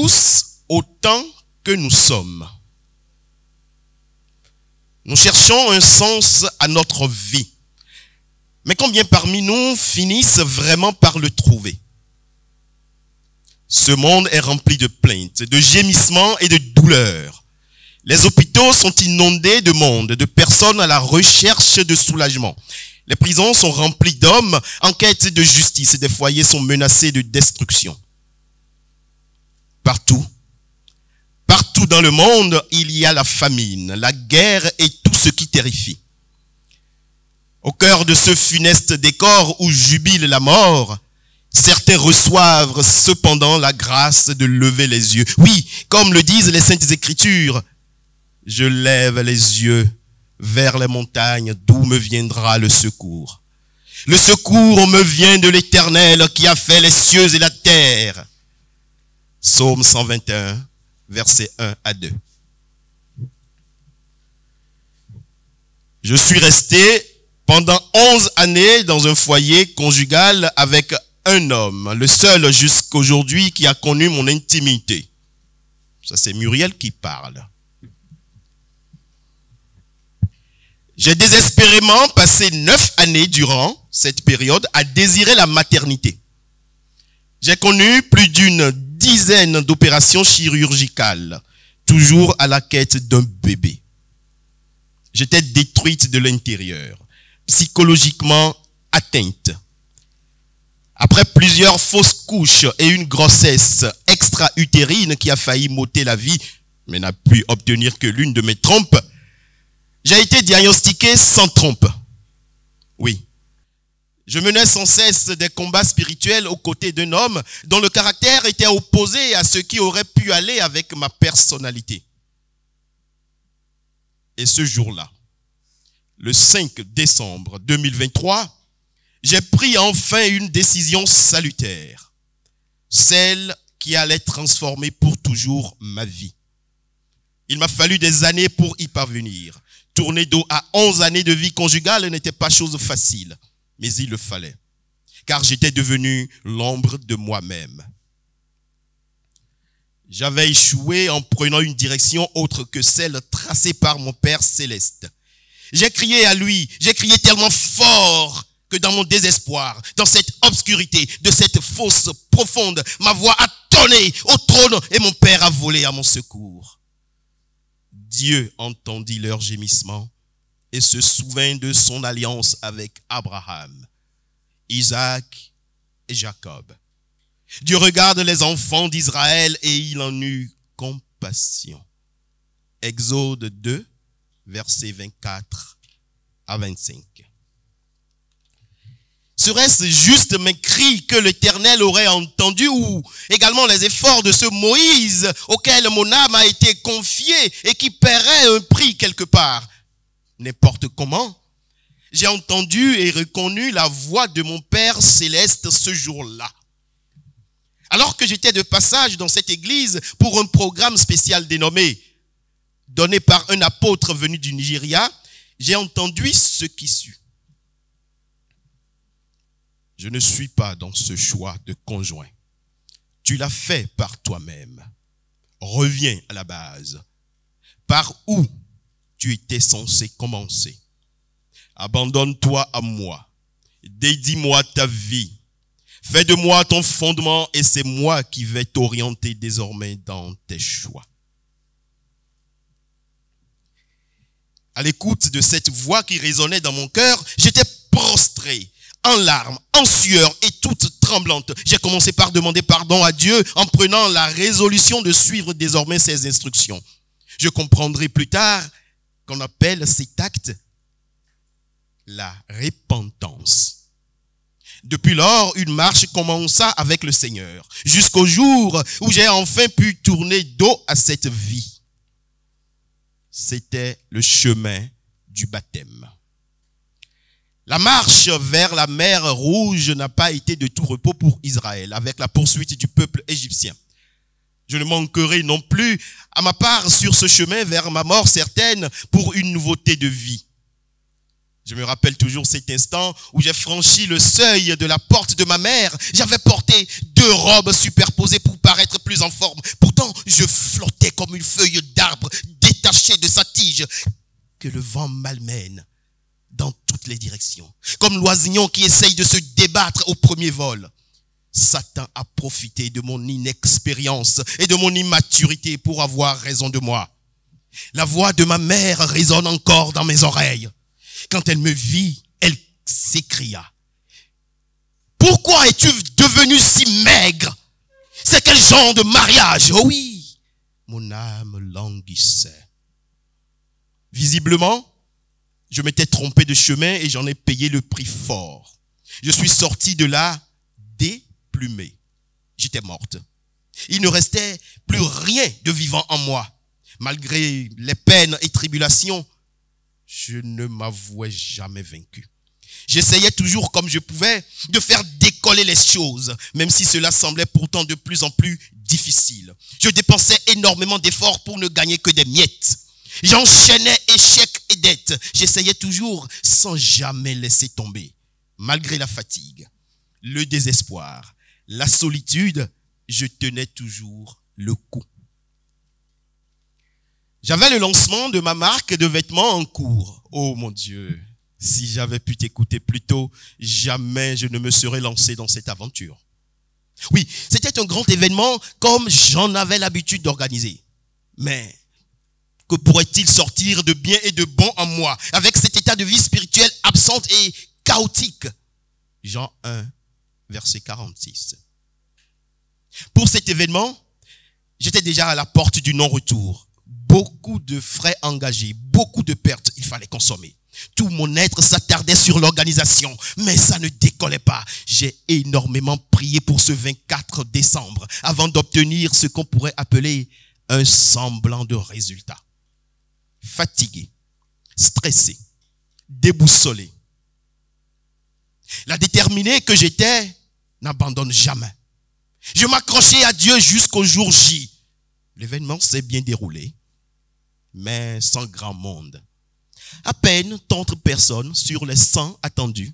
tous autant que nous sommes. Nous cherchons un sens à notre vie. Mais combien parmi nous finissent vraiment par le trouver? Ce monde est rempli de plaintes, de gémissements et de douleurs. Les hôpitaux sont inondés de monde, de personnes à la recherche de soulagement. Les prisons sont remplies d'hommes en quête de justice et des foyers sont menacés de destruction. Partout dans le monde, il y a la famine, la guerre et tout ce qui terrifie. Au cœur de ce funeste décor où jubile la mort, certains reçoivent cependant la grâce de lever les yeux. Oui, comme le disent les Saintes Écritures, je lève les yeux vers les montagnes d'où me viendra le secours. Le secours me vient de l'Éternel qui a fait les cieux et la terre. Psaume 121, versets 1 à 2. Je suis resté pendant 11 années dans un foyer conjugal avec un homme, le seul jusqu'aujourd'hui qui a connu mon intimité. Ça, c'est Muriel qui parle. J'ai désespérément passé 9 années durant cette période à désirer la maternité. J'ai connu plus d'une dizaine d'opérations chirurgicales, toujours à la quête d'un bébé. J'étais détruite de l'intérieur, psychologiquement atteinte. Après plusieurs fausses couches et une grossesse extra-utérine qui a failli m'ôter la vie, mais n'a pu obtenir que l'une de mes trompes, j'ai été diagnostiqué sans trompe. Oui. Je menais sans cesse des combats spirituels aux côtés d'un homme dont le caractère était opposé à ce qui aurait pu aller avec ma personnalité. Et ce jour-là, le 5 décembre 2023, j'ai pris enfin une décision salutaire, celle qui allait transformer pour toujours ma vie. Il m'a fallu des années pour y parvenir. Tourner dos à 11 années de vie conjugale n'était pas chose facile, mais il le fallait, car j'étais devenu l'ombre de moi-même. J'avais échoué en prenant une direction autre que celle tracée par mon Père céleste. J'ai crié à lui, j'ai crié tellement fort que dans mon désespoir, dans cette obscurité, de cette fosse profonde, ma voix a tonné au trône et mon Père a volé à mon secours. Dieu entendit leurs gémissements et se souvint de son alliance avec Abraham, Isaac et Jacob. Dieu regarde les enfants d'Israël et il en eut compassion. Exode 2, versets 24 à 25. Serait-ce juste mes cris que l'Éternel aurait entendu ou également les efforts de ce Moïse auquel mon âme a été confiée et qui paierait un prix quelque part? N'importe comment, j'ai entendu et reconnu la voix de mon Père céleste ce jour-là. Alors que j'étais de passage dans cette église pour un programme spécial dénommé, donné par un apôtre venu du Nigeria, j'ai entendu ce qui suit. Je ne suis pas dans ce choix de conjoint. Tu l'as fait par toi-même. Reviens à la base. Par où tu étais censé commencer. Abandonne-toi à moi. Dédie-moi ta vie. Fais de moi ton fondement et c'est moi qui vais t'orienter désormais dans tes choix. À l'écoute de cette voix qui résonnait dans mon cœur, j'étais prostré, en larmes, en sueur et toute tremblante. J'ai commencé par demander pardon à Dieu en prenant la résolution de suivre désormais ses instructions. Je comprendrai plus tard qu'on appelle cet acte la repentance. Depuis lors, une marche commença avec le Seigneur, jusqu'au jour où j'ai enfin pu tourner dos à cette vie. C'était le chemin du baptême. La marche vers la mer Rouge n'a pas été de tout repos pour Israël, avec la poursuite du peuple égyptien. Je ne manquerai non plus à ma part sur ce chemin vers ma mort certaine pour une nouveauté de vie. Je me rappelle toujours cet instant où j'ai franchi le seuil de la porte de ma mère. J'avais porté 2 2 robes superposées pour paraître plus en forme. Pourtant, je flottais comme une feuille d'arbre détachée de sa tige que le vent malmène dans toutes les directions. Comme l'oisillon qui essaye de se débattre au premier vol. Satan a profité de mon inexpérience et de mon immaturité pour avoir raison de moi. La voix de ma mère résonne encore dans mes oreilles. Quand elle me vit, elle s'écria: pourquoi es-tu devenu si maigre? C'est quel genre de mariage? Oh oui, mon âme languissait. Visiblement, je m'étais trompé de chemin et j'en ai payé le prix fort. Je suis sorti de là déplumé. J'étais morte. Il ne restait plus rien de vivant en moi. Malgré les peines et tribulations, je ne m'avouais jamais vaincu. J'essayais toujours comme je pouvais de faire décoller les choses, même si cela semblait pourtant de plus en plus difficile. Je dépensais énormément d'efforts pour ne gagner que des miettes. J'enchaînais échecs et dettes. J'essayais toujours sans jamais laisser tomber. Malgré la fatigue, le désespoir, la solitude, je tenais toujours le coup. J'avais le lancement de ma marque de vêtements en cours. Oh mon Dieu! Si j'avais pu t'écouter plus tôt, jamais je ne me serais lancé dans cette aventure. Oui, c'était un grand événement comme j'en avais l'habitude d'organiser. Mais que pourrait-il sortir de bien et de bon en moi avec cet état de vie spirituel absente et chaotique? Jean 1, verset 46. Pour cet événement, j'étais déjà à la porte du non-retour. Beaucoup de frais engagés, beaucoup de pertes, il fallait consommer. Tout mon être s'attardait sur l'organisation, mais ça ne décollait pas. J'ai énormément prié pour ce 24 décembre avant d'obtenir ce qu'on pourrait appeler un semblant de résultat. Fatigué, stressé, déboussolé. La déterminée que j'étais n'abandonne jamais. Je m'accrochais à Dieu jusqu'au jour J. L'événement s'est bien déroulé, mais sans grand monde. À peine 30 personnes sur les 100 attendues.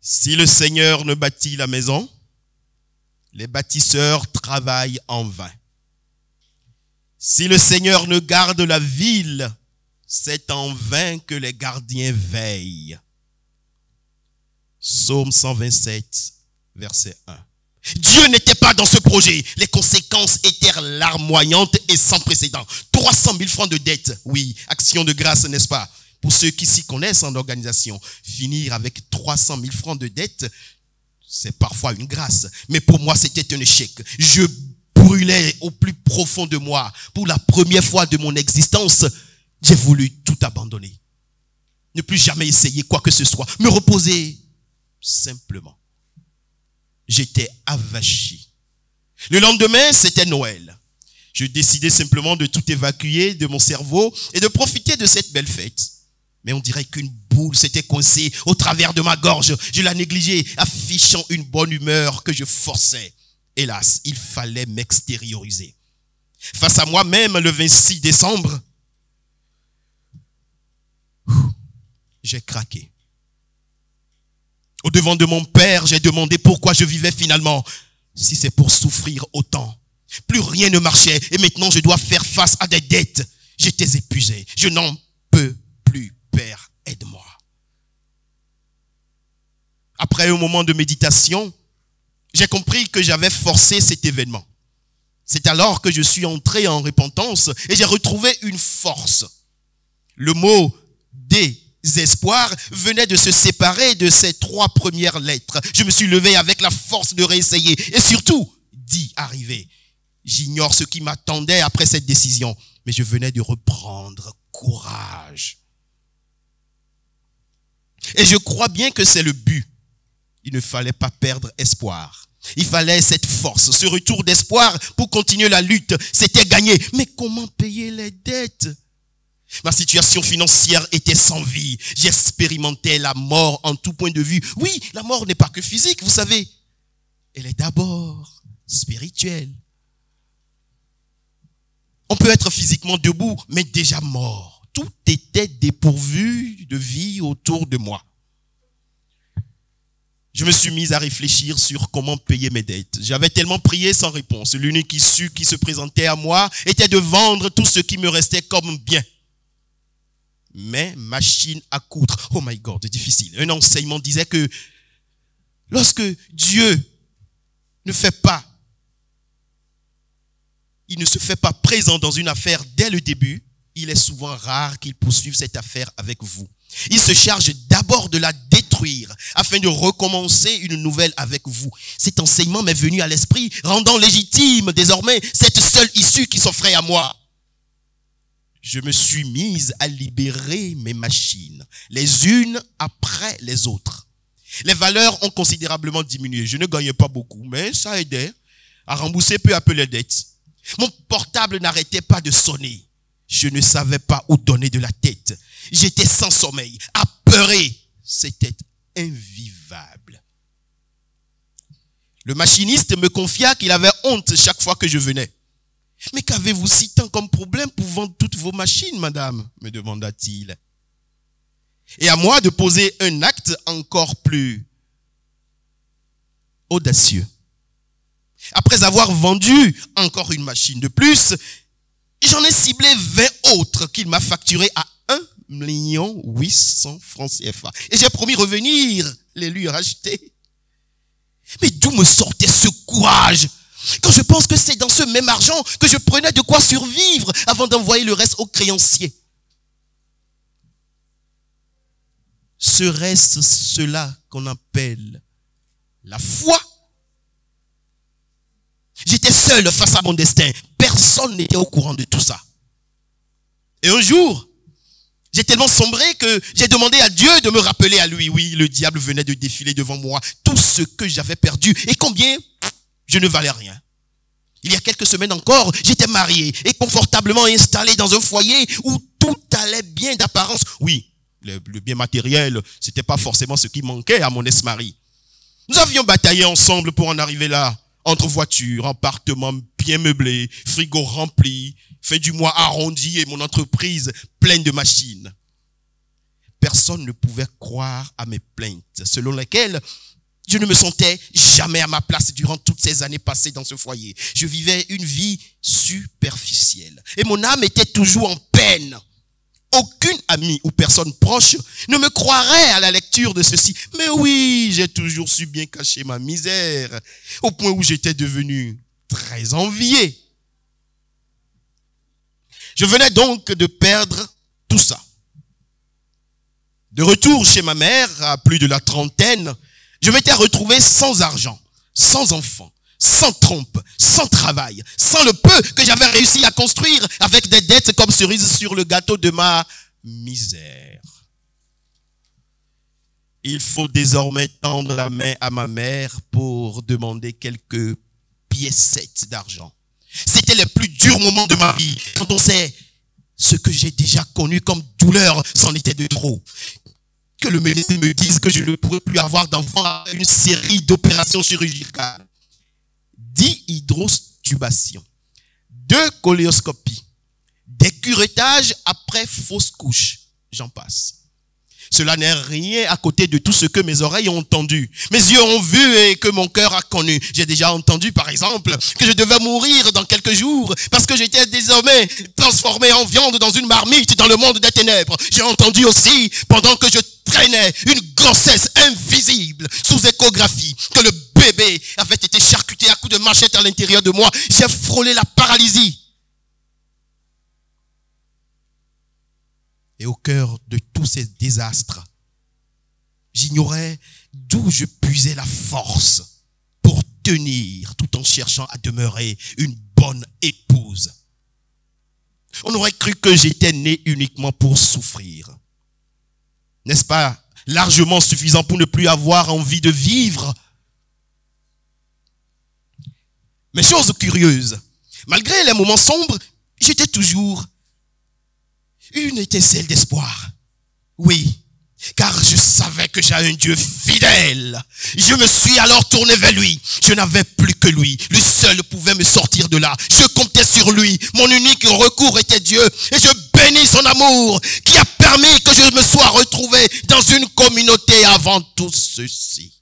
Si le Seigneur ne bâtit la maison, les bâtisseurs travaillent en vain. Si le Seigneur ne garde la ville, c'est en vain que les gardiens veillent. Psaume 127, verset 1. Dieu n'était pas dans ce projet. Les conséquences étaient larmoyantes et sans précédent. 300 000 francs de dette. Oui, action de grâce, n'est-ce pas? Pour ceux qui s'y connaissent en organisation, finir avec 300 000 francs de dette, c'est parfois une grâce. Mais pour moi, c'était un échec. Je brûlais au plus profond de moi. Pour la première fois de mon existence, j'ai voulu tout abandonner. Ne plus jamais essayer quoi que ce soit. Me reposer simplement. J'étais avachi. Le lendemain, c'était Noël. Je décidais simplement de tout évacuer de mon cerveau et de profiter de cette belle fête. Mais on dirait qu'une boule s'était coincée au travers de ma gorge. Je la négligeais, affichant une bonne humeur que je forçais. Hélas, il fallait m'extérioriser. Face à moi-même, le 26 décembre, j'ai craqué. Au devant de mon père, j'ai demandé pourquoi je vivais finalement. Si c'est pour souffrir autant. Plus rien ne marchait et maintenant je dois faire face à des dettes. J'étais épuisé. Je n'en peux plus. Père, aide-moi. Après un moment de méditation, j'ai compris que j'avais forcé cet événement. C'est alors que je suis entré en repentance et j'ai retrouvé une force. Le mot désespoir venait de se séparer de ces 3 premières lettres. Je me suis levé avec la force de réessayer et surtout d'y arriver. J'ignore ce qui m'attendait après cette décision, mais je venais de reprendre courage. Et je crois bien que c'est le but. Il ne fallait pas perdre espoir. Il fallait cette force, ce retour d'espoir pour continuer la lutte. C'était gagné. Mais comment payer les dettes? Ma situation financière était sans vie. J'expérimentais la mort en tout point de vue. Oui, la mort n'est pas que physique, vous savez. Elle est d'abord spirituelle. On peut être physiquement debout, mais déjà mort. Tout était dépourvu de vie autour de moi. je me suis mis à réfléchir sur comment payer mes dettes. J'avais tellement prié sans réponse. L'unique issue qui se présentait à moi était de vendre tout ce qui me restait comme bien. Mais machine à coudre, oh my God, difficile. Un enseignement disait que lorsque Dieu ne fait pas, il ne se fait pas présent dans une affaire dès le début, il est souvent rare qu'il poursuive cette affaire avec vous. Il se charge d'abord de la détruire afin de recommencer une nouvelle avec vous. Cet enseignement m'est venu à l'esprit, rendant légitime désormais cette seule issue qui s'offrait à moi. Je me suis mise à libérer mes machines, les unes après les autres. Les valeurs ont considérablement diminué. Je ne gagnais pas beaucoup, mais ça aidait à rembourser peu à peu les dettes. Mon portable n'arrêtait pas de sonner. Je ne savais pas où donner de la tête. J'étais sans sommeil, apeuré. C'était invivable. Le machiniste me confia qu'il avait honte chaque fois que je venais. « Mais qu'avez-vous si tant comme problème pour vendre toutes vos machines, madame ?» me demanda-t-il. Et à moi de poser un acte encore plus audacieux. Après avoir vendu encore une machine de plus, j'en ai ciblé 20 autres qu'il m'a facturé à 1,8 million francs CFA. Et j'ai promis revenir les lui racheter. Mais d'où me sortait ce courage quand je pense que c'est dans ce même argent que je prenais de quoi survivre avant d'envoyer le reste aux créanciers? Serait-ce cela qu'on appelle la foi? J'étais seul face à mon destin. Personne n'était au courant de tout ça. Et un jour, j'ai tellement sombré que j'ai demandé à Dieu de me rappeler à lui. Oui, le diable venait de défiler devant moi. Tout ce que j'avais perdu et combien je ne valais rien. Il y a quelques semaines encore, j'étais marié et confortablement installé dans un foyer où tout allait bien d'apparence. Oui, le bien matériel, c'était pas forcément ce qui manquait à mon ex-mari. Nous avions bataillé ensemble pour en arriver là. Entre voitures, appartements bien meublés, frigo rempli, fin du mois arrondi et mon entreprise pleine de machines. Personne ne pouvait croire à mes plaintes, selon lesquelles je ne me sentais jamais à ma place durant toutes ces années passées dans ce foyer. Je vivais une vie superficielle et mon âme était toujours en peine. Aucune amie ou personne proche ne me croirait à la lecture de ceci. Mais oui, j'ai toujours su bien cacher ma misère, au point où j'étais devenu très envié. Je venais donc de perdre tout ça. De retour chez ma mère, à plus de la trentaine, je m'étais retrouvé sans argent, sans enfant, sans trompe, sans travail, sans le peu que j'avais réussi à construire avec des dettes comme cerise sur le gâteau de ma misère. Il faut désormais tendre la main à ma mère pour demander quelques piécettes d'argent. C'était les plus durs moments de ma vie. Quand on sait ce que j'ai déjà connu comme douleur, c'en était de trop. Que le médecin me dise que je ne pourrais plus avoir d'enfant à une série d'opérations chirurgicales. 10 hydrostubations, 2 coléoscopies, des curettages après fausse couche, j'en passe. Cela n'est rien à côté de tout ce que mes oreilles ont entendu, mes yeux ont vu et que mon cœur a connu. J'ai déjà entendu, par exemple, que je devais mourir dans quelques jours parce que j'étais désormais transformé en viande dans une marmite dans le monde des ténèbres. J'ai entendu aussi, pendant que je traînais une grossesse invisible sous échographie, que le bébé avait été charcuté à coups de machette à l'intérieur de moi. J'ai frôlé la paralysie. Et au cœur de tous ces désastres, j'ignorais d'où je puisais la force pour tenir tout en cherchant à demeurer une bonne épouse. On aurait cru que j'étais né uniquement pour souffrir. N'est-ce pas largement suffisant pour ne plus avoir envie de vivre? Mais chose curieuse, malgré les moments sombres, j'étais toujours une étincelle d'espoir. Oui, car je savais que j'ai un Dieu fidèle. Je me suis alors tourné vers lui. Je n'avais plus que lui. Lui seul pouvait me sortir de là. Je comptais sur lui. Mon unique recours était Dieu. Et je bénis son amour qui a permis que je me sois retrouvé dans une communauté avant tout ceci.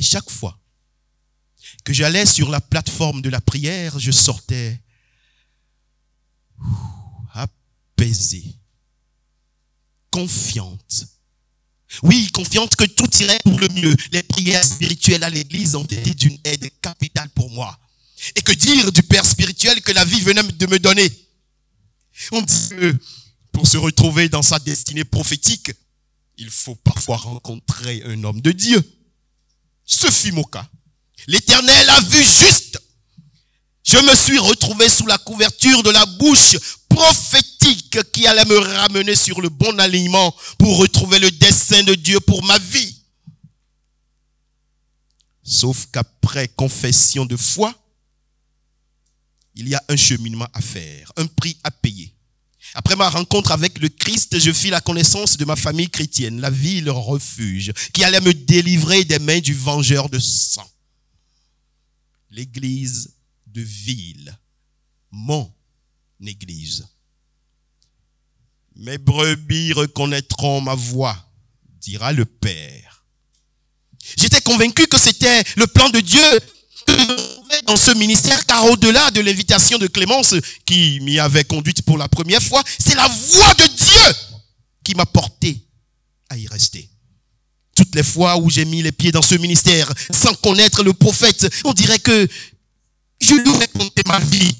Et chaque fois que j'allais sur la plateforme de la prière, je sortais apaisé, confiante. Oui, confiante que tout irait pour le mieux. Les prières spirituelles à l'église ont été d'une aide capitale pour moi. Et que dire du Père spirituel que la vie venait de me donner? On dit que pour se retrouver dans sa destinée prophétique, il faut parfois rencontrer un homme de Dieu. Ce fut mon cas. L'Éternel a vu juste. Je me suis retrouvé sous la couverture de la bouche prophétique qui allait me ramener sur le bon alignement pour retrouver le dessein de Dieu pour ma vie. Sauf qu'après confession de foi, il y a un cheminement à faire, un prix à payer. Après ma rencontre avec le Christ, je fis la connaissance de ma famille chrétienne, la ville refuge, qui allait me délivrer des mains du vengeur de sang. L'église de ville, mon église. Mes brebis reconnaîtront ma voix, dira le Père. J'étais convaincu que c'était le plan de Dieu que je trouvais dans ce ministère, car au-delà de l'invitation de Clémence qui m'y avait conduite pour la première fois, c'est la voix de Dieu qui m'a porté à y rester. Toutes les fois où j'ai mis les pieds dans ce ministère, sans connaître le prophète, on dirait que je lui racontais ma vie.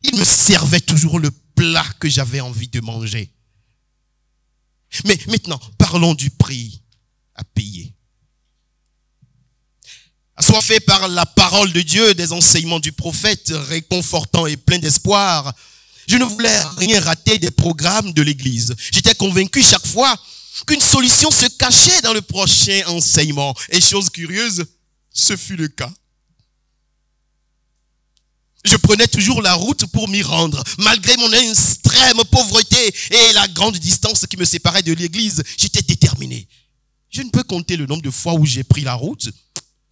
Il me servait toujours le plat que j'avais envie de manger. Mais maintenant, parlons du prix à payer. Assoiffé par la parole de Dieu, des enseignements du prophète, réconfortants et pleins d'espoir, je ne voulais rien rater des programmes de l'église. J'étais convaincu chaque fois qu'une solution se cachait dans le prochain enseignement. Et chose curieuse, ce fut le cas. Je prenais toujours la route pour m'y rendre. Malgré mon extrême pauvreté et la grande distance qui me séparait de l'église, j'étais déterminé. Je ne peux compter le nombre de fois où j'ai pris la route,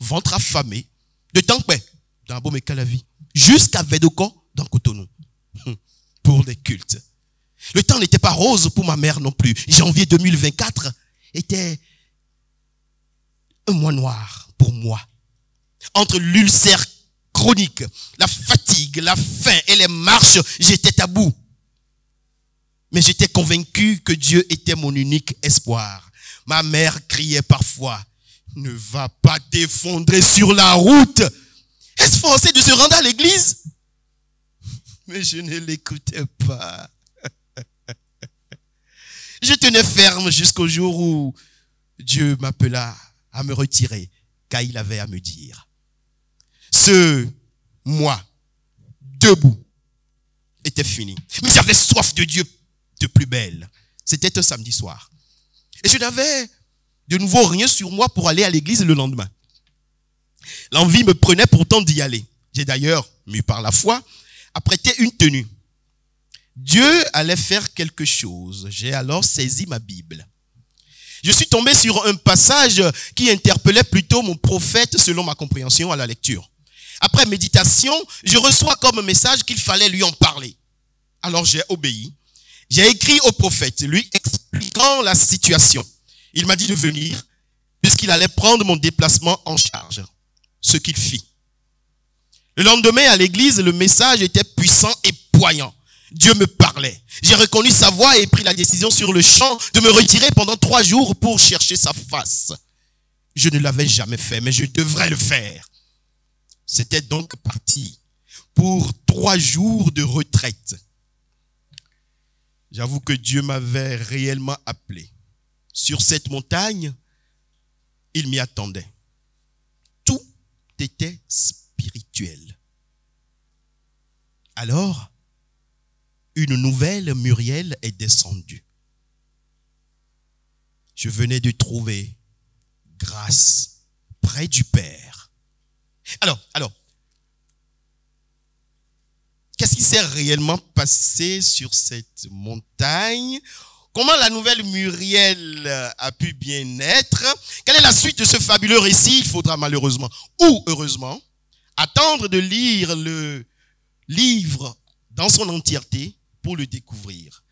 ventre affamé, de Tankpé, dans Bomé-Calavi, jusqu'à Védoko, dans Cotonou, pour les cultes. Le temps n'était pas rose pour ma mère non plus. Janvier 2024 était un mois noir pour moi. Entre l'ulcère chronique, la fatigue, la faim et les marches, j'étais à bout. Mais j'étais convaincu que Dieu était mon unique espoir. Ma mère criait parfois, « Ne va pas t'effondrer sur la route. » Est-ce forcé de se rendre à l'église? Mais je ne l'écoutais pas. Je tenais ferme jusqu'au jour où Dieu m'appela à me retirer, car il avait à me dire. Ce mois, debout, était fini. Mais j'avais soif de Dieu de plus belle. C'était un samedi soir. Et je n'avais de nouveau rien sur moi pour aller à l'église le lendemain. L'envie me prenait pourtant d'y aller. J'ai d'ailleurs, mû par la foi, apprêté une tenue. Dieu allait faire quelque chose. J'ai alors saisi ma Bible. Je suis tombé sur un passage qui interpellait plutôt mon prophète selon ma compréhension à la lecture. Après méditation, je reçois comme message qu'il fallait lui en parler. Alors j'ai obéi. J'ai écrit au prophète, lui expliquant la situation. Il m'a dit de venir, puisqu'il allait prendre mon déplacement en charge. Ce qu'il fit. Le lendemain, à l'église, le message était puissant et poignant. Dieu me parlait. J'ai reconnu sa voix et pris la décision sur le champ de me retirer pendant 3 jours pour chercher sa face. Je ne l'avais jamais fait, mais je devrais le faire. C'était donc parti pour 3 jours de retraite. J'avoue que Dieu m'avait réellement appelé. Sur cette montagne, il m'y attendait. Tout était spirituel. Alors, une nouvelle Muriel est descendue. Je venais de trouver grâce près du Père. Alors, qu'est-ce qui s'est réellement passé sur cette montagne? Comment la nouvelle Muriel a pu bien naître? Quelle est la suite de ce fabuleux récit? Il faudra malheureusement ou heureusement attendre de lire le livre dans son entièreté pour le découvrir.